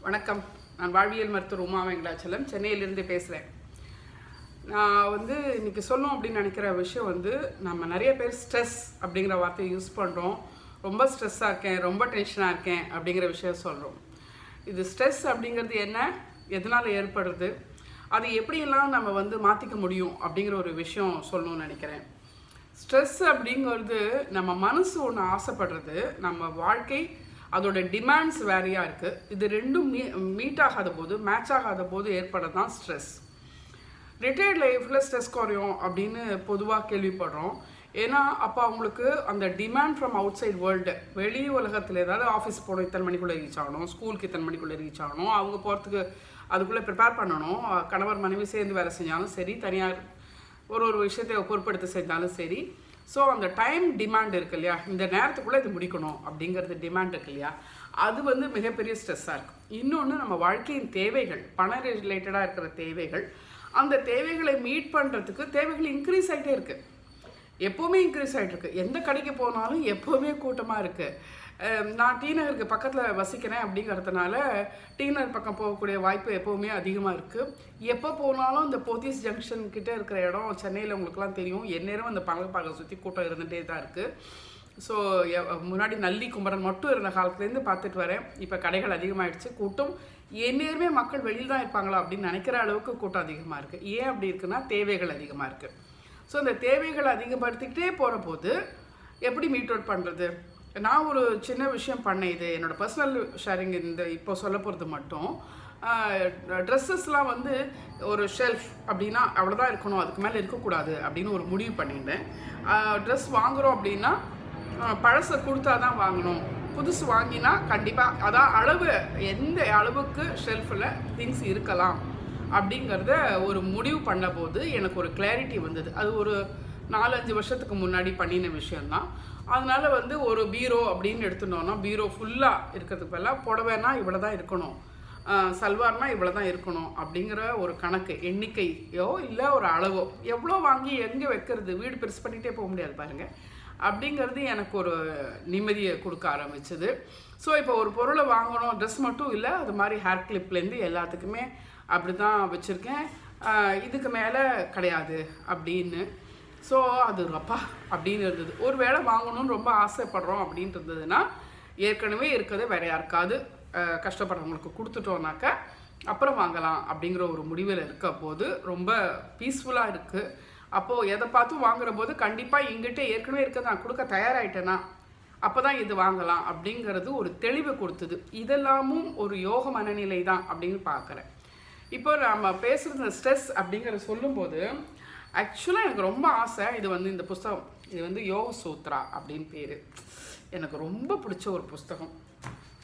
வணக்கம். நான் வாழ்வியல் மருத்துவர் உமா வெங்கடாச்சலம் சென்னையிலிருந்து பேசுகிறேன். நான் இன்றைக்கி சொல்லணும் அப்படின்னு நினைக்கிற விஷயம் நம்ம நிறைய பேர் ஸ்ட்ரெஸ் அப்படிங்கிற வார்த்தையை யூஸ் பண்ணுறோம். ரொம்ப ஸ்ட்ரெஸ்ஸாக இருக்கேன், ரொம்ப டென்ஷனாக இருக்கேன் அப்படிங்கிற விஷயம் சொல்கிறோம். இது ஸ்ட்ரெஸ் அப்படிங்கிறது என்ன, எதனால் ஏற்படுறது, அது எப்படியெல்லாம் நம்ம மாற்றிக்க முடியும் அப்படிங்கிற ஒரு விஷயம் சொல்லணும்னு நினைக்கிறேன். ஸ்ட்ரெஸ் அப்படிங்கிறது நம்ம மனசு ஒன்று ஆசைப்படுறது, நம்ம வாழ்க்கை அதோட டிமாண்ட்ஸ் வேறையாக இருக்குது. இது ரெண்டும் மீட் ஆகாத போது, மேட்ச் ஆகாத போது ஏற்படதான் ஸ்ட்ரெஸ். ரிட்டையர்ட் லைஃப்பில் ஸ்ட்ரெஸ் குறையும் அப்படின்னு பொதுவாக கேள்விப்படுறோம். ஏன்னா அப்போ அவங்களுக்கு அந்த demand from outside world, வெளி உலகத்தில் ஏதாவது ஆஃபீஸ் போகணும், இத்தனை மணிக்குள்ளே ரீச் ஆகணும், ஸ்கூலுக்கு இத்தனை மணிக்குள்ளே ரீச் ஆகணும், அவங்க போகிறதுக்கு அதுக்குள்ளே ப்ரிப்பேர் பண்ணணும், கணவர் மனைவி சேர்ந்து வேலை செஞ்சாலும் சரி, தனியார் ஒரு விஷயத்தை பொறுப்படுத்த செஞ்சாலும் சரி. ஸோ அந்த டைம் டிமாண்ட் இருக்கு இல்லையா, இந்த நேரத்துக்குள்ளே இது முடிக்கணும் அப்படிங்கிறது டிமாண்ட் இருக்கு இல்லையா, அது மிகப்பெரிய ஸ்ட்ரெஸ்ஸாக இருக்கும். இன்னொன்று நம்ம வாழ்க்கையின் தேவைகள், பண ரிலேட்டடாக இருக்கிற தேவைகள், அந்த தேவைகளை மீட் பண்ணுறதுக்கு தேவைகள் இன்க்ரீஸ் ஆகிட்டே இருக்குது, எப்போவுமே இன்க்ரீஸ் ஆகிட்டு இருக்கு. எந்த கடைக்கு போனாலும் எப்போவுமே கூட்டமாக இருக்குது. நான் டி நகருக்கு பக்கத்தில் வசிக்கிறேன் அப்படிங்கிறதுனால டி நகர் பக்கம் போகக்கூடிய வாய்ப்பு எப்போவுமே அதிகமாக இருக்குது. எப்போ போனாலும் இந்த போத்தீஸ் ஜங்ஷன் கிட்டே இருக்கிற இடம் சென்னையில் உங்களுக்குலாம் தெரியும், எந்நேரம் அந்த பழக சுற்றி கூட்டம் இருந்துகிட்டே தான் இருக்குது. ஸோ முன்னாடி நல்லி குமரன் மட்டும் இருந்த காலத்துலேருந்து பார்த்துட்டு வரேன். இப்போ கடைகள் அதிகமாகிடுச்சு, கூட்டம் எந்நேரமே மக்கள் வெளியில் தான் இருப்பாங்களா அப்படின்னு நினைக்கிற அளவுக்கு கூட்டம் அதிகமாக இருக்குது. ஏன் அப்படி இருக்குன்னா தேவைகள் அதிகமாக இருக்குது. ஸோ அந்த தேவைகளை அதிகப்படுத்திக்கிட்டே போகிற போது எப்படி மீட் அவுட் பண்ணுறது? நான் ஒரு சின்ன விஷயம் பண்ணேன், இது என்னோடய பர்சனல் ஷேரிங். இந்த இப்போ சொல்ல போகிறது மட்டும், ட்ரெஸ்ஸஸ்லாம் ஒரு ஷெல்ஃப் அப்படின்னா அவ்வளோதான் இருக்கணும், அதுக்கு மேலே இருக்கக்கூடாது அப்படின்னு ஒரு முடிவு பண்ணிட்டேன். ட்ரெஸ் வாங்குகிறோம் அப்படின்னா பழசை கொடுத்தா தான் வாங்கணும், புதுசு வாங்கினா கண்டிப்பாக அதான் அளவு, எந்த அளவுக்கு ஷெல்ஃபில் திங்ஸ் இருக்கலாம் அப்படிங்கிறத ஒரு முடிவு பண்ண போது எனக்கு ஒரு கிளாரிட்டி வந்தது. அது ஒரு 4-5 வருஷத்துக்கு முன்னாடி பண்ணின விஷயந்தான். அதனால் ஒரு பீரோ அப்படின்னு எடுத்துட்டோன்னா, பீரோ ஃபுல்லாக இருக்கிறதுக்கு பதிலாக புடவைனா இவ்வளோ தான் இருக்கணும், சல்வார்னால் இவ்வளோ தான் இருக்கணும் அப்படிங்கிற ஒரு கணக்கு, எண்ணிக்கையோ இல்லை ஒரு அளவோ, எவ்வளோ வாங்கி எங்கே வைக்கிறது, வீடு பெருசு பண்ணிகிட்டே போக முடியாது பாருங்கள், அப்படிங்கிறது எனக்கு ஒரு நிம்மதியை கொடுக்க ஆரம்பிச்சுது. ஸோ இப்போ ஒரு பொருளை வாங்கணும், ட்ரெஸ் மட்டும் இல்லை, அது மாதிரி ஹேர் கிளிப்லேருந்து எல்லாத்துக்குமே அப்படி தான் வச்சுருக்கேன். இதுக்கு மேலே கிடையாது அப்படின்னு. ஸோ அது அப்பா அப்படின்னு இருந்தது. ஒரு வேளை வாங்கணும்னு ரொம்ப ஆசைப்படுறோம் அப்படின்ட்டு இருந்ததுன்னா, ஏற்கனவே இருக்கிறத வேறு யாருக்காவது கஷ்டப்படுறவங்களுக்கு கொடுத்துட்டோன்னாக்கா அப்புறம் வாங்கலாம் அப்படிங்கிற ஒரு முடிவில் இருக்க போது ரொம்ப பீஸ்ஃபுல்லாக இருக்குது. அப்போது எதை பார்த்து வாங்குற போது கண்டிப்பாக எங்கிட்ட ஏற்கனவே இருக்கிறத நான் கொடுக்க தயாராகிட்டேன்னா அப்போ தான் இது வாங்கலாம் அப்படிங்கிறது ஒரு தெளிவை கொடுத்தது. இதெல்லாமும் ஒரு யோக மனநிலை தான் அப்படின்னு பார்க்குறேன். இப்போ நம்ம பேசுகிறது ஸ்ட்ரெஸ் அப்படிங்கிற சொல்லும்போது ஆக்சுவலாக எனக்கு ரொம்ப ஆசை, இது இந்த புஸ்தகம், இது யோக சூத்ரா அப்படின்னு பேர். எனக்கு ரொம்ப பிடிச்ச ஒரு புஸ்தகம்.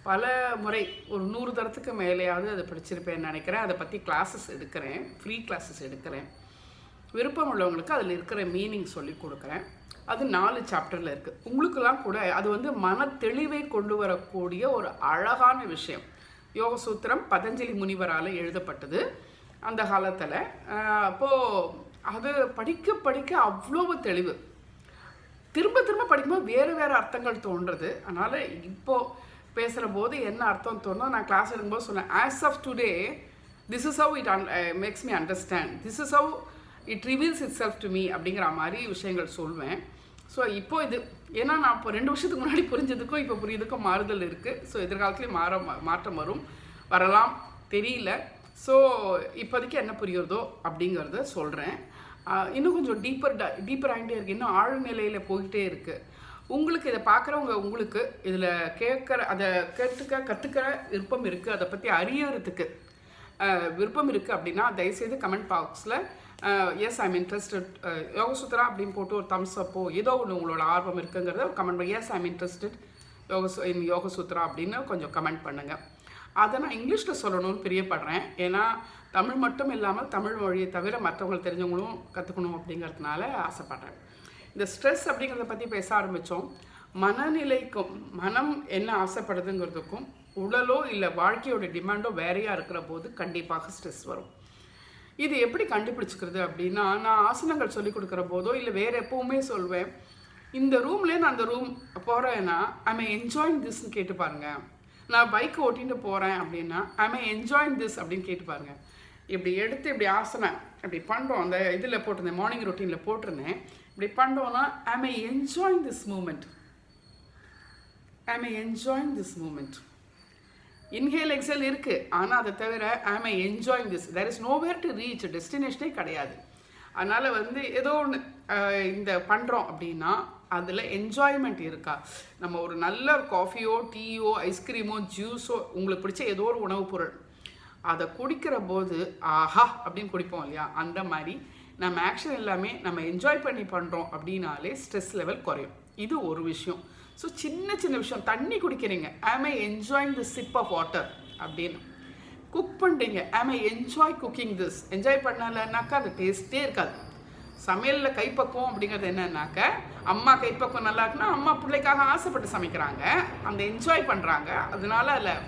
பல முறை ஒரு 100 தரத்துக்கு மேலேயாவது அதை படிச்சிருப்பேன்னு நினைக்கிறேன். அதை பற்றி கிளாஸஸ் எடுக்கிறேன், ஃப்ரீ கிளாஸஸ் எடுக்கிறேன். விருப்பம் உள்ளவங்களுக்கு அதில் இருக்கிற மீனிங் சொல்லி கொடுக்குறேன். அது 4 சாப்டரில் இருக்குது. உங்களுக்கெல்லாம் கூட அது மன தெளிவை கொண்டு வரக்கூடிய ஒரு அழகான விஷயம். யோக சூத்திரம் பதஞ்சலி முனிவரால் எழுதப்பட்டது அந்த காலத்தில். அப்போது அது படிக்க படிக்க அவ்வளோ தெளிவு, திரும்ப திரும்ப படிக்கும்போது வேறு வேறு அர்த்தங்கள் தோன்றுறது. அதனால் இப்போது பேசுகிற போது என்ன அர்த்தம் தோணும், நான் கிளாஸ் எடுக்கும்போது சொன்னேன், as of today this is how it makes me understand, this is how it reveals itself to me அப்படிங்கிற மாதிரி விஷயங்கள் சொல்வேன். ஸோ இப்போ இது ஏன்னா நான் இப்போ 2 வருஷத்துக்கு முன்னாடி புரிஞ்சதுக்கும் இப்போ புரியுதுக்கும் மாறுதல் இருக்குது. ஸோ எதிர்காலத்துலேயும் மாற்றம் வரலாம் தெரியல. ஸோ இப்போதைக்கு என்ன புரியுறதோ அப்படிங்கிறத சொல்கிறேன். இன்னும் கொஞ்சம் டீப்பர் ஆகிட்டே இருக்குது, இன்னும் ஆழ்நிலையில் போய்கிட்டே இருக்குது. உங்களுக்கு இதை பார்க்குறவங்க, உங்களுக்கு இதில் அதை கற்றுக்கிற விருப்பம் இருக்குது, அதை பற்றி அறியறதுக்கு விருப்பம் இருக்குது அப்படின்னா தயவுசெய்து கமெண்ட் பாக்ஸில் எஸ் ஐம் இன்ட்ரெஸ்டட் யோக சூத்ரா அப்படின்னு போட்டு ஒரு தம்ஸ் அப்போ ஏதோ ஒன்று உங்களோட ஆர்வம் இருக்குங்கிறத கமெண்ட் பண்ணி எஸ் ஐம் இன்ட்ரெஸ்டட் யோக சூத்ரா அப்படின்னு கொஞ்சம் கமெண்ட் பண்ணுங்கள். அதை நான் இங்கிலீஷில் சொல்லணும்னு பிரியப்படுறேன். ஏன்னா தமிழ் மட்டும் இல்லாமல் தமிழ் மொழியை தவிர மற்றவங்களுக்கு தெரிஞ்சவங்களும் கற்றுக்கணும் அப்படிங்கிறதுனால ஆசைப்பட்றேன். இந்த ஸ்ட்ரெஸ் அப்படிங்கிறத பற்றி பேச ஆரம்பித்தோம். மனநிலைக்கும், மனம் என்ன ஆசைப்படுதுங்கிறதுக்கும் உடலோ இல்லை வாழ்க்கையோட டிமாண்டோ வேறையாக இருக்கிற போது கண்டிப்பாக ஸ்ட்ரெஸ் வரும். இது எப்படி கண்டுபிடிச்சிக்கிறது அப்படின்னா, நான் ஆசனங்கள் சொல்லிக் கொடுக்குற போதோ இல்லை வேறு எப்போவுமே சொல்வேன், இந்த ரூம்லேருந்து அந்த ரூம் போகிறேன்னா ஐ மே என்ஜாயிங் திஸ்ன்னு கேட்டு பாருங்கள். நான் பைக் ஓட்டிட்டு போகிறேன் அப்படின்னா ஐ என்ஜாயிங் திஸ் அப்படின்னு கேட்டு பாருங்க. இப்படி எடுத்து இப்படி ஆசனம் இப்படி பண்ணுறோம், அந்த இதில் போட்டிருந்தேன், மார்னிங் ரொட்டீனில் போட்டிருந்தேன். இப்படி பண்ணுறோன்னா I enjoying this moment, enjoying this moment. Inhale exhale இருக்குது, ஆனால் அதை தவிர enjoying this. There is nowhere to reach, டெஸ்டினேஷனே கிடையாது. அதனால் ஏதோ ஒன்று இந்த பண்ணுறோம் அப்படின்னா அதில் என்ஜாய்மெண்ட் இருக்கா? நம்ம ஒரு நல்ல காஃபியோ டீயோ ஐஸ்கிரீமோ ஜூஸோ உங்களுக்கு பிடிச்ச ஏதோ ஒரு உணவுப் பொருள் அதை குடிக்கிற போது ஆஹா அப்படின்னு குடிப்போம் இல்லையா, அந்த மாதிரி நம்ம ஆக்ஷன் எல்லாமே நம்ம என்ஜாய் பண்ணி பண்ணுறோம் அப்படின்னாலே ஸ்ட்ரெஸ் லெவல் குறையும். இது ஒரு விஷயம். ஸோ சின்ன சின்ன விஷயம், தண்ணி குடிக்கிறீங்க enjoying the sip of water அப்படின்னு. குக் பண்ணுறீங்க என்ஜாய் குக்கிங் திஸ். என்ஜாய் பண்ணலைன்னாக்கா அந்த டேஸ்ட்டே இருக்காது. சமையலில் கைப்பக்குவம் அப்படிங்கிறது என்னன்னாக்க, அம்மா கைப்பக்குவம் நல்லா இருக்குன்னா அம்மா பிள்ளைக்காக ஆசைப்பட்டு சமைக்கிறாங்க, அந்த என்ஜாய் பண்ணுறாங்க, அதனால அதில்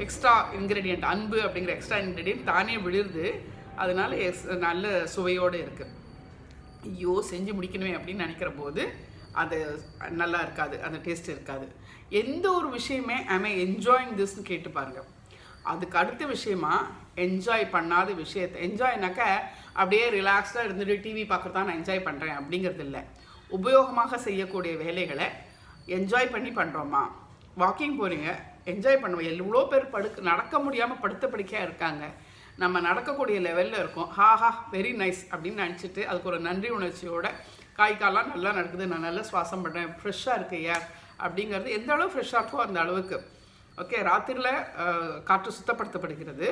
எக்ஸ்ட்ரா இன்க்ரீடியண்ட் அன்பு அப்படிங்கிற எக்ஸ்ட்ரா இன்க்ரீடியன்ட் தானே விழுது, அதனால நல்ல சுவையோடு இருக்குது. ஐயோ செஞ்சு முடிக்கணுமே அப்படின்னு நினைக்கிற போது அது நல்லா இருக்காது, அந்த டேஸ்ட் இருக்காது. எந்த ஒரு விஷயமே என்ஜாயிங் திஸ்ன்னு கேட்டு பாருங்கள். அதுக்கு அடுத்த விஷயமா என்ஜாய் பண்ணாத விஷயத்தை, என்ஜாய்னாக்க அப்படியே ரிலாக்ஸ்டாக இருந்துட்டு டிவி பார்க்குறதா நான் என்ஜாய் பண்ணுறேன் அப்படிங்கிறது இல்லை. உபயோகமாக செய்யக்கூடிய வேலைகளை என்ஜாய் பண்ணி பண்ணுறோமா? வாக்கிங் போகிறீங்க, என்ஜாய் பண்ணுவோம். எவ்வளோ பேர் நடக்க முடியாமல் படுத்த படுக்கையாக இருக்காங்க, நம்ம நடக்கக்கூடிய லெவலில் இருக்கோம், ஹாஹா வெரி நைஸ் அப்படின்னு நினச்சிட்டு அதுக்கு ஒரு நன்றி உணர்ச்சியோட காய்காலாம் நல்லா நடக்குது, நான் நல்லா சுவாசம் பண்ணுறேன், ஃப்ரெஷ்ஷாக இருக்கு ஏர் அப்படிங்கிறது எந்த அளவு ஃப்ரெஷ்ஷாக இருக்கோ அந்த அளவுக்கு. ஓகே, ராத்திரியில் காற்று சுத்தப்படுத்தப்படுகிறது,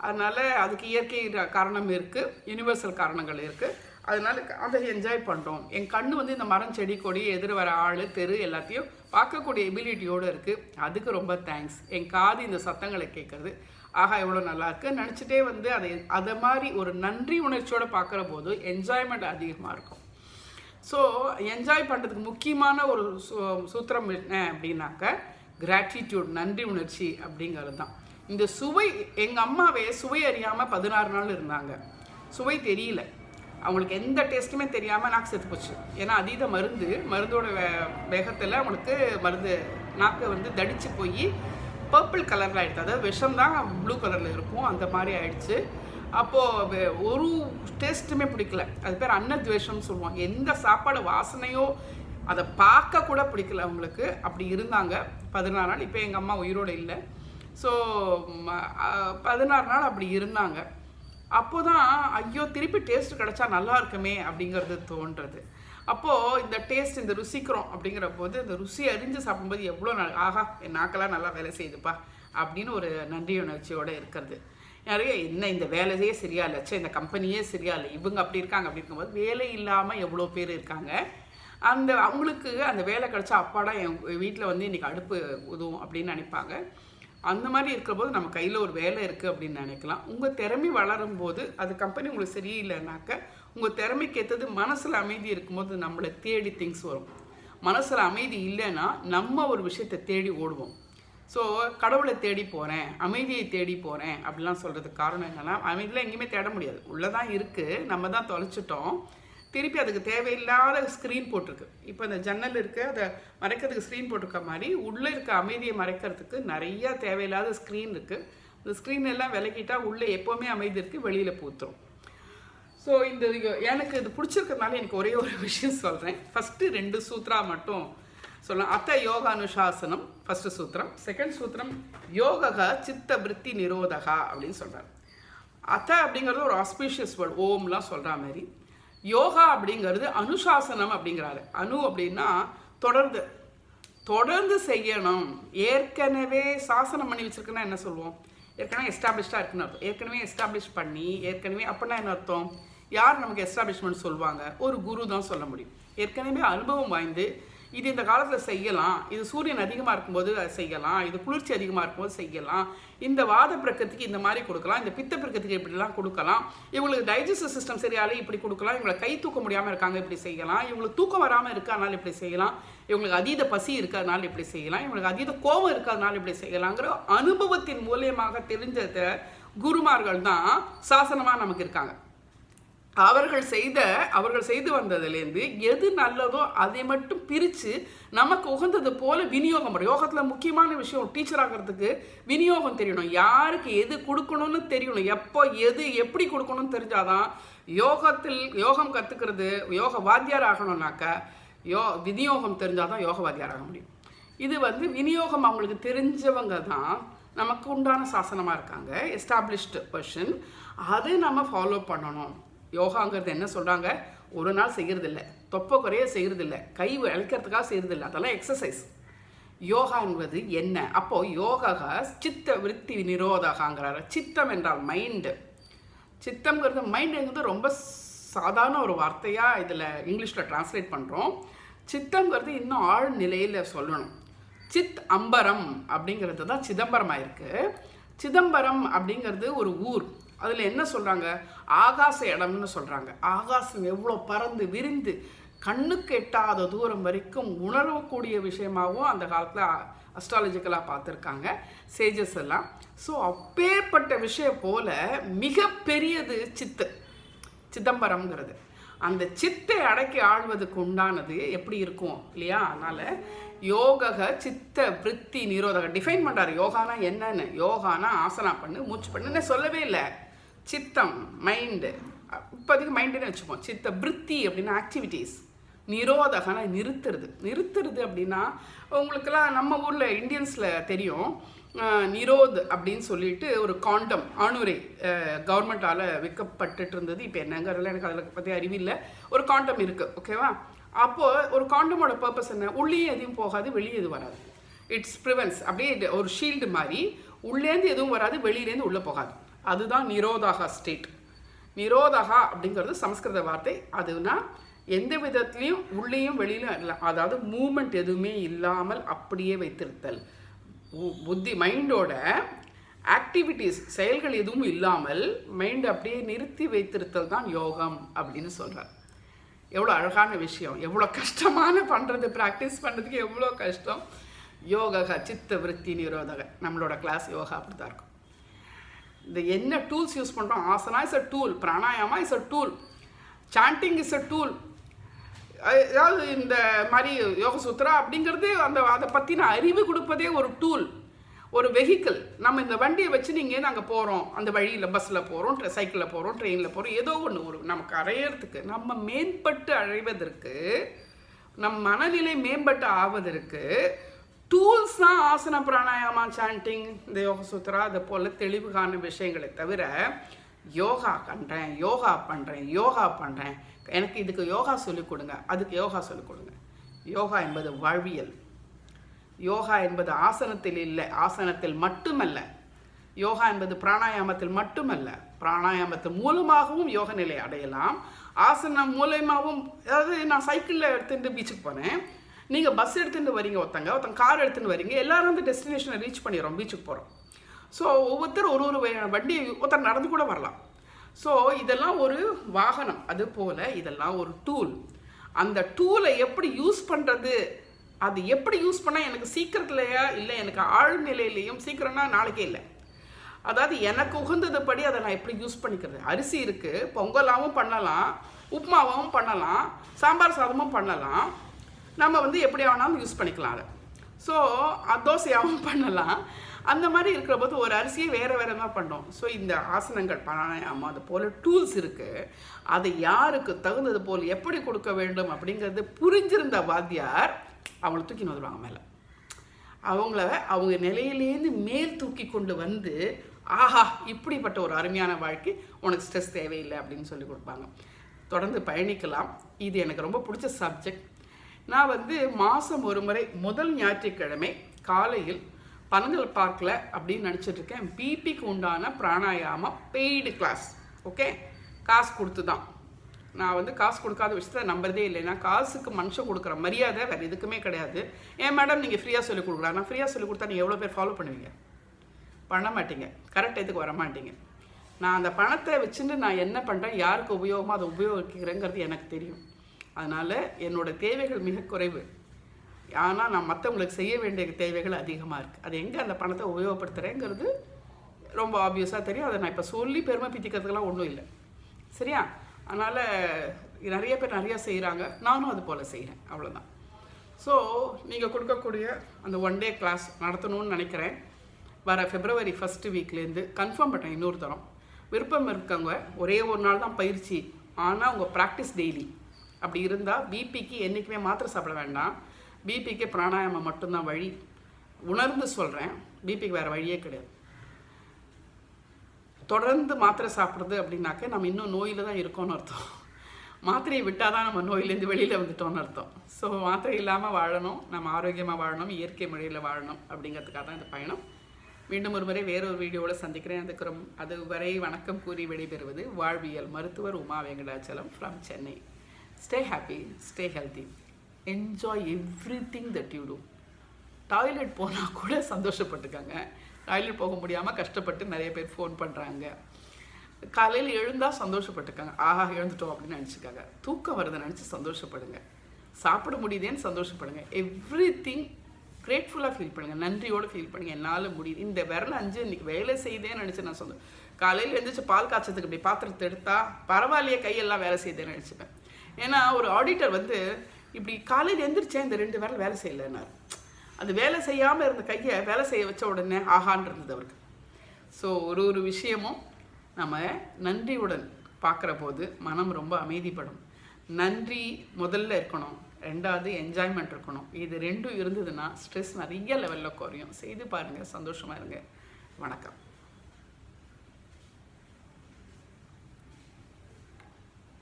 அதனால் அதுக்கு இயற்கை காரணம் இருக்குது, யூனிவர்சல் காரணங்கள் இருக்குது, அதனால் அதை என்ஜாய் பண்ணுறோம். என் கண் இந்த மரம் செடி கொடி எதிர் வர ஆள் தெரு எல்லாத்தையும் பார்க்கக்கூடிய எபிலிட்டியோடு இருக்குது, அதுக்கு ரொம்ப தேங்க்ஸ். என் காது இந்த சத்தங்களை கேட்குறது, ஆகா எவ்வளோ நல்லாயிருக்கு நினச்சிட்டே அதை மாதிரி ஒரு நன்றி உணர்ச்சியோடு பார்க்குற போது என்ஜாய்மெண்ட் அதிகமாக இருக்கும். ஸோ என்ஜாய் பண்ணுறதுக்கு முக்கியமான ஒரு சூத்திரம் என்ன அப்படின்னாக்க கிராட்டிடியூட், நன்றி உணர்ச்சி அப்படிங்கிறது தான். இந்த சுவை, எங்கள் அம்மாவே சுவை அறியாமல் 16 நாள் இருந்தாங்க. சுவை தெரியல அவங்களுக்கு, எந்த டேஸ்ட்டுமே தெரியாமல் நாக்கு செத்து போச்சு. ஏன்னா அதீத மருந்தோட வேகத்தில் அவங்களுக்கு நாக்கு தடிச்சு போய் பர்பிள் கலரில் ஆகிடுச்சு. அதாவது விஷம் தான் ப்ளூ கலரில் இருக்கும், அந்த மாதிரி ஆயிடுச்சு. அப்போது ஒரு டேஸ்ட்டுமே பிடிக்கல. அது பேர் அன்னத்வேஷம்னு சொல்லுவாங்க. எந்த சாப்பாடு வாசனையோ அதை பார்க்க கூட பிடிக்கல அவங்களுக்கு. அப்படி இருந்தாங்க 16 நாள். இப்போ எங்கள் அம்மா உயிரோடு இல்லை. ஸோ 16 நாள் அப்படி இருந்தாங்க. அப்போ தான் ஐயோ திருப்பி டேஸ்ட் கிடச்சா நல்லா இருக்குமே அப்படிங்கிறது தோன்றது. அப்போது இந்த டேஸ்ட், இந்த ருசிக்கிறோம் அப்படிங்கிற போது இந்த ருசி அறிஞ்சு சாப்பிடும்போது எவ்வளோ ஆஹா என் நாக்கெல்லாம் நல்லா வேலை செய்யுதுப்பா அப்படின்னு ஒரு நன்றி உணர்ச்சியோடு இருக்கிறது. நிறைய என்ன இந்த வேலையே சரியா இல்லை, இந்த கம்பெனியே சரியா இல்லை, இவங்க அப்படி இருக்காங்க அப்படி இருக்கும்போது வேலை இல்லாமல் எவ்வளோ பேர் இருக்காங்க. அவங்களுக்கு அந்த வேலை கிடச்சா அப்பாடா என் வீட்டில் இன்றைக்கி அடுப்பு உதவும் அப்படின்னு நினைப்பாங்க. அந்த மாதிரி இருக்கிற போது நம்ம கையில் ஒரு வேலை இருக்குது அப்படின்னு நினைக்கலாம். உங்கள் திறமை வளரும் போது அது கம்பெனி உங்களுக்கு சரியில்லைனாக்க உங்கள் திறமைக்கு ஏற்றது மனசில் அமைதி இருக்கும்போது நம்மளை தேடி திங்ஸ் வரும். மனசில் அமைதி இல்லைன்னா நம்ம ஒரு விஷயத்தை தேடி ஓடுவோம். ஸோ கடவுளை தேடி போகிறேன், அமைதியை தேடி போகிறேன் அப்படிலாம் சொல்கிறதுக்கு காரணம் என்னென்னா, அமைதியில் எங்கேயுமே தேட முடியாது, உள்ளே தான் இருக்குது, நம்ம தான் தொலைச்சிட்டோம். திருப்பி அதுக்கு தேவையில்லாத ஸ்க்ரீன் போட்டிருக்கு. இப்போ இந்த ஜன்னல் இருக்குது, அதை மறைக்கிறதுக்கு ஸ்க்ரீன் போட்டிருக்க மாதிரி உள்ளே இருக்க அமைதியை மறைக்கிறதுக்கு நிறையா தேவையில்லாத ஸ்க்ரீன் இருக்குது. இந்த ஸ்க்ரீன் எல்லாம் விலகிட்டால் உள்ளே எப்போவுமே அமைதி இருக்குது, வெளியில் பூத்துரும். ஸோ எனக்கு இது பிடிச்சிருக்கிறதுனால எனக்கு ஒரே ஒரு விஷயம் சொல்கிறேன். ஃபஸ்ட்டு 2 சூத்ரா மட்டும் சொல்லலாம். அத்த யோகானுசாசனம் ஃபஸ்ட்டு சூத்திரம். செகண்ட் சூத்திரம் யோகா சித்த விருத்தி நிரோதகா அப்படின்னு சொல்கிறார். அத்த அப்படிங்கிறது ஒரு ஆஸ்பீஷியஸ் வேர்டு, ஓம்லாம் சொல்கிற மாதிரி. யோகா அப்படிங்கிறது அனுசாசனம் அப்படிங்கிறாரு. அணு அப்படின்னா தொடர்ந்து செய்யணும். ஏற்கனவே சாசனம் பண்ணி வச்சுருக்குன்னா என்ன சொல்லுவோம்? ஏற்கனவே எஸ்டாப்ளிஷ்டாக இருக்குன்னு அர்த்தம். ஏற்கனவே எஸ்டாப்ளிஷ் பண்ணி அப்படின்னா என்ன அர்த்தம்? யார் நமக்கு எஸ்டாப்ளிஷ்மெண்ட் சொல்லுவாங்க? ஒரு குரு தான் சொல்ல முடியும். ஏற்கனவே அனுபவம் வாய்ந்து இது இந்த காலத்தில் செய்யலாம், இது சூரியன் அதிகமாக இருக்கும்போது அதை செய்யலாம், இது குளிர்ச்சி அதிகமாக இருக்கும்போது செய்யலாம், இந்த வாத பிரக்கத்துக்கு இந்த மாதிரி கொடுக்கலாம், இந்த பித்த பிரக்கத்துக்கு இப்படிலாம் கொடுக்கலாம், இவங்களுக்கு டைஜஸ்டிவ் சிஸ்டம் சரியாலே இப்படி கொடுக்கலாம், இவங்களை கை தூக்க முடியாமல் இருக்காங்க இப்படி செய்யலாம், இவங்களுக்கு தூக்கம் வராமல் இருக்காதனால இப்படி செய்யலாம், இவங்களுக்கு அதீத பசி இருக்கிறதுனால இப்படி செய்யலாம், இவங்களுக்கு அதீத கோபம் இருக்கிறதுனால இப்படி செய்யலாங்கிற அனுபவத்தின் மூலியமாக தெரிஞ்ச குருமார்கள் தான் சாசனமாக நமக்கு இருக்காங்க. அவர்கள் செய்து வந்ததுலேருந்து எது நல்லதோ அதை மட்டும் பிரித்து நமக்கு உகந்தது போல விநியோகம் பண்ணும். யோகத்தில் முக்கியமான விஷயம், டீச்சர் ஆகிறதுக்கு விநியோகம் தெரியணும். யாருக்கு எது கொடுக்கணும்னு தெரியணும். எப்போ எது எப்படி கொடுக்கணும்னு தெரிஞ்சாதான் யோகம் கற்றுக்கிறது. யோக வாத்தியார் ஆகணும்னாக்கா விநியோகம் தெரிஞ்சாதான் யோக வாத்தியார் ஆக முடியும். இது விநியோகம் அவங்களுக்கு தெரிஞ்சவங்க தான் நமக்கு உண்டான சாசனமாக இருக்காங்க, எஸ்டாப்ளிஷ்டு பர்சன். அதை நம்ம ஃபாலோ பண்ணணும். யோகாங்கிறது என்ன சொல்கிறாங்க, ஒரு நாள் செய்கிறதில்ல, தொப்பை குறைய செய்கிறதில்ல, கை அழைக்கிறதுக்காக செய்கிறதில்ல, அதெல்லாம் எக்ஸசைஸ். யோகா என்பது என்ன? அப்போது யோகா சித்த விருத்தி நிரோதகாங்கிறாரு. சித்தம் என்றால் மைண்டு. சித்தம்ங்கிறது மைண்டுங்கிறது ரொம்ப சாதாரண ஒரு வார்த்தையாக இதில் இங்கிலீஷில் டிரான்ஸ்லேட் பண்ணுறோம். சித்தம்ங்கிறது இன்னும் ஆழ் நிலையில் சொல்லணும். சித் அம்பரம் அப்படிங்கிறது தான் சிதம்பரமாக இருக்குது. சிதம்பரம் அப்படிங்கிறது ஒரு ஊர். அதில் என்ன சொல்கிறாங்க, ஆகாச இடம்னு சொல்கிறாங்க. ஆகாசம் எவ்வளோ பறந்து விரிந்து கண்ணுக்கு எட்டாத தூரம் வரைக்கும் உணரக்கூடிய விஷயமாகவும் அந்த காலத்தில் அஸ்ட்ராலஜிக்கலாக பார்த்துருக்காங்க சேஜஸ் எல்லாம். ஸோ அப்பேற்பட்ட விஷயம் போல் மிகப்பெரியது சிதம்பரம்ங்கிறது. அந்த சித்தை அடக்கி ஆழ்வதுக்கு உண்டானது எப்படி இருக்கும் இல்லையா? அதனால் யோக சித்த விருத்தி நிரோதக டிஃபைன் பண்ணுறாரு. யோகானா என்னன்னு, யோகானா ஆசனா பண்ணு, மூச்சு பண்ணுன்னு சொல்லவே இல்லை. சித்தம் மைண்டு, இப்போதைக்கு மைண்டுன்னு வச்சுப்போம். சித்த விருத்தி அப்படின்னா ஆக்டிவிட்டீஸ், நிரோதகனா நிறுத்துறது அப்படின்னா உங்களுக்கெல்லாம் நம்ம ஊரில் இந்தியன்ஸில் தெரியும். நிரோத் அப்படின்னு சொல்லிட்டு ஒரு காண்டம் அணுரை கவர்மெண்ட்டால் விற்கப்பட்டுட்டு இருந்தது. இப்போ என்னங்கிறதுல எனக்கு அதில் பற்றி அறிவில்லை. ஒரு காண்டம் இருக்குது, ஓகேவா? அப்போது ஒரு காண்டமோட பர்பஸ் என்ன, உள்ளே எதுவும் போகாது, வெளியே எதுவும் வராது. இட்ஸ் ப்ரிவென்ஸ். அப்படியே ஒரு ஷீல்டு மாதிரி, உள்ளேருந்து எதுவும் வராது, வெளியிலேருந்து உள்ளே போகாது. அதுதான் நிரோதகா ஸ்டேட். நிரோதகா அப்படிங்கிறது சமஸ்கிருத வார்த்தை. அதுனா எந்த விதத்துலேயும் உள்ளேயும் வெளியிலும் இல்லை, அதாவது மூமெண்ட் எதுவுமே இல்லாமல் அப்படியே வைத்திருத்தல். புத்தி மைண்டோட ஆக்டிவிட்டீஸ் செயல்கள் எதுவும் இல்லாமல் மைண்டை அப்படியே நிறுத்தி வைத்திருத்தல் தான் யோகம் அப்படின்னு சொல்கிறார். எவ்வளோ அழகான விஷயம், எவ்வளோ கஷ்டமான பண்ணுறது, ப்ராக்டிஸ் பண்ணுறதுக்கு எவ்வளோ கஷ்டம். யோகா சித்த விருத்தி நிரோதக, நம்மளோட கிளாஸ் யோகா அப்படி தான் இருக்கும். இந்த என்ன டூல்ஸ் யூஸ் பண்ணுறோம், asana is a tool, pranayama is a tool, sanding is a tool. அதாவது இந்த மாதிரி யோக சூத்ரா அப்படிங்கிறது அதை பற்றின அறிவு கொடுப்பதே ஒரு டூல், ஒரு வெஹிக்கிள். நம்ம இந்த வண்டியை வச்சு நீங்கள் நாங்கள் போகிறோம், அந்த வழியில் பஸ்ஸில் போகிறோம், சைக்கிளில் போகிறோம், ட்ரெயினில் போகிறோம், ஏதோ ஒன்று ஒரு நமக்கு அடையிறதுக்கு, நம்ம மேம்பட்டு அடைவதற்கு, நம் மனநிலை மேம்பட்டு ஆவதற்கு டூல்ஸ் தான் ஆசன பிராணாயாமா சாண்டிங் இந்த யோக சூத்ரா அதை போல் தெளிவுகான விஷயங்களை தவிர யோகா பண்ணுறேன் எனக்கு இதுக்கு யோகா சொல்லிக் கொடுங்க, அதுக்கு யோகா சொல்லிக் கொடுங்க. யோகா என்பது வாழ்வியல். யோகா என்பது ஆசனத்தில் இல்லை, ஆசனத்தில் மட்டுமல்ல. யோகா என்பது பிராணாயாமத்தில் மட்டுமல்ல, பிராணாயாமத்தின் மூலமாகவும் யோக நிலை அடையலாம், ஆசனம் மூலமாகவும். அதாவது நான் சைக்கிளில் எடுத்துகிட்டு பீச்சுக்கு போனேன், நீங்கள் பஸ் எடுத்துகிட்டு வரீங்க, ஒருத்தங்க கார் எடுத்துகிட்டு வரீங்க, எல்லோரும் டெஸ்டினேஷனை ரீச் பண்ணிடுறோம், பீச்சுக்கு போகிறோம். ஸோ ஒவ்வொருத்தர் ஒரு வண்டி, ஒருத்தர் நடந்து கூட வரலாம். ஸோ இதெல்லாம் ஒரு வாகனம், அது போல் இதெல்லாம் ஒரு டூல். அந்த டூலை எப்படி யூஸ் பண்ணுறது, அது எப்படி யூஸ் பண்ணால் எனக்கு சீக்கிரத்துலையா இல்லை எனக்கு ஆழ்நிலையிலையும், சீக்கிரம்னா நாளைக்கே இல்லை, அதாவது எனக்கு உகந்தது படி அதை நான் எப்படி யூஸ் பண்ணிக்கிறது. அரிசி இருக்குது, பொங்கலாகவும் பண்ணலாம், உப்புமாவும் பண்ணலாம், சாம்பார் சாதமும் பண்ணலாம், நம்ம எப்படி ஆனாலும் யூஸ் பண்ணிக்கலாம் அதை. ஸோ தோசையாகவும் பண்ணலாம். அந்த மாதிரி இருக்கிற போது ஒரு அரிசியை வேறு தான் பண்ணோம். ஸோ இந்த ஆசனங்கள் பிராணாயாமம் அது போல் டூல்ஸ் இருக்குது. அதை யாருக்கு தகுந்தது போல் எப்படி கொடுக்க வேண்டும் அப்படிங்கிறது புரிஞ்சிருந்த வாத்தியார் அவங்கள தூக்கி வந்துடுவாங்க மேலே. அவங்க நிலையிலேருந்து மேல் தூக்கி கொண்டு வந்து, ஆஹா இப்படிப்பட்ட ஒரு அருமையான வாழ்க்கை, உனக்கு ஸ்ட்ரெஸ் தேவையில்லை அப்படின்னு சொல்லி கொடுப்பாங்க. தொடர்ந்து பயணிக்கலாம். இது எனக்கு ரொம்ப பிடிச்ச சப்ஜெக்ட். நான் மாதம் ஒரு முறை முதல் ஞாயிற்றுக்கிழமை காலையில் பனங்கல் பார்க்கில் அப்படின்னு நினச்சிட்ருக்கேன். பிபிக்கு உண்டான பிராணாயாமம் பெய்டு கிளாஸ். ஓகே, காசு கொடுத்து தான். நான் காசு கொடுக்காத விஷயத்தை நம்புறதே இல்லை. ஏன்னா காசுக்கு மனுஷன் கொடுக்குற மரியாதை வேறு எதுக்குமே கிடையாது. ஏன் மேடம் நீங்கள் ஃப்ரீயாக சொல்லிக் கொடுக்கலாம், நான் ஃப்ரீயாக சொல்லிக் கொடுத்தா நீங்கள் எவ்வளோ பேர் ஃபாலோ பண்ணுவீங்க? பண்ண மாட்டீங்க, கரெக்ட் இதுக்கு வர மாட்டீங்க. நான் அந்த பணத்தை வச்சுட்டு நான் என்ன பண்ணுறேன், யாருக்கு உபயோகமாக அதை உபயோகிக்கிறேங்கிறது எனக்கு தெரியும். அதனால் என்னோடய தேவைகள் மிக குறைவு. ஆனால் நான் மற்றவங்களுக்கு செய்ய வேண்டிய தேவைகள் அதிகமாக இருக்குது. அது எங்கே அந்த பணத்தை உபயோகப்படுத்துகிறேங்கிறது ரொம்ப ஆப்வியஸாக தெரியும். அதை நான் இப்போ சொல்லி பெருமை பித்திக்கிறதுக்கெல்லாம் ஒன்றும் இல்லை, சரியா? அதனால் நிறைய பேர் நிறையா செய்கிறாங்க, நானும் அது போல் செய்கிறேன், அவ்வளோதான். ஸோ நீங்கள் கொடுக்கக்கூடிய அந்த 1 டே கிளாஸ் நடத்தணும்னு நினைக்கிறேன். வர February 1st வீக்லேருந்து கன்ஃபார்ம் பண்ணேன். இன்னொரு தரம் விருப்பம் இருக்கவங்க ஒரே ஒரு நாள் தான் பயிற்சி, ஆனால் உங்கள் ப்ராக்டிஸ் டெய்லி. அப்படி இருந்தால் பிபிக்கு என்றைக்குமே மாத்திரை சாப்பிட வேண்டாம். பிபிக்கு பிராணாயாமம் மட்டும்தான் வழி. உணர்ந்து சொல்கிறேன், பிபிக்கு வேறு வழியே கிடையாது. தொடர்ந்து மாத்திரை சாப்பிட்றது அப்படின்னாக்க நம்ம இன்னும் நோயில் தான் இருக்கோன்னு அர்த்தம். மாத்திரையை விட்டால் தான் நம்ம நோயிலேருந்து வெளியில் வந்துட்டோம்னு அர்த்தம். ஸோ மாத்திரை இல்லாமல் வாழணும், நம்ம ஆரோக்கியமாக வாழணும், இயற்கை முறையில் வாழணும் அப்படிங்கிறதுக்காக தான் இந்த பயணம். மீண்டும் ஒரு முறை வேறொரு வீடியோவில் சந்திக்கிறேன். அதுவரை வணக்கம் கூறி விடைபெறுவது வாழ்வியல் மருத்துவர் Uma Venkatachalam from Chennai. Stay happy, stay healthy, enjoy everything that you do. Toilet போனால் கூட சந்தோஷப்பட்டுக்காங்க. டாய்லெட் போக முடியாமல் கஷ்டப்பட்டு நிறைய பேர் ஃபோன் பண்ணுறாங்க. காலையில் எழுந்தால் சந்தோஷப்பட்டுக்காங்க, ஆஹா எழுந்துட்டோம் அப்படின்னு நினச்சிக்காங்க. தூக்கம் வருதை நினச்சி சந்தோஷப்படுங்க. சாப்பிட முடியுதேன்னு சந்தோஷப்படுங்க. எவ்ரிதிங் கிரேட்ஃபுல்லாக ஃபீல் பண்ணுங்கள், நன்றியோடு ஃபீல் பண்ணுங்கள். என்னால் முடியுது, இந்த விரல் 5 இன்றைக்கி வேலை செய்தேன்னு நினச்சி நான் சொந்தம். காலையில் எழுந்திரிச்சு பால் காய்ச்சதுக்கு இப்படி பாத்திரத்தை எடுத்தால் பரவாயில்லையே, கையெல்லாம் வேலை செய்தேன்னு நினச்சிப்பேன். ஏன்னா ஒரு ஆடிட்டர் வந்து இப்படி காலையில் எழுந்திரிச்சேன், இந்த 2 விரல் வேலை செய்யலைன்னார். அது வேலை செய்யாமல் இருந்த கையை வேலை செய்ய வச்ச உடனே ஆகான் இருந்தது அவருக்கு. ஸோ ஒரு விஷயமும் நம்ம நன்றியுடன் பார்க்குற போது மனம் ரொம்ப அமைதிப்படும். நன்றி முதல்ல இருக்கணும், 2வது என்ஜாய்மெண்ட் இருக்கணும். இது 2 இருந்ததுன்னா ஸ்ட்ரெஸ் நிறைய லெவலில் குறையும். செய்து பாருங்கள், சந்தோஷமாக இருங்க. வணக்கம்.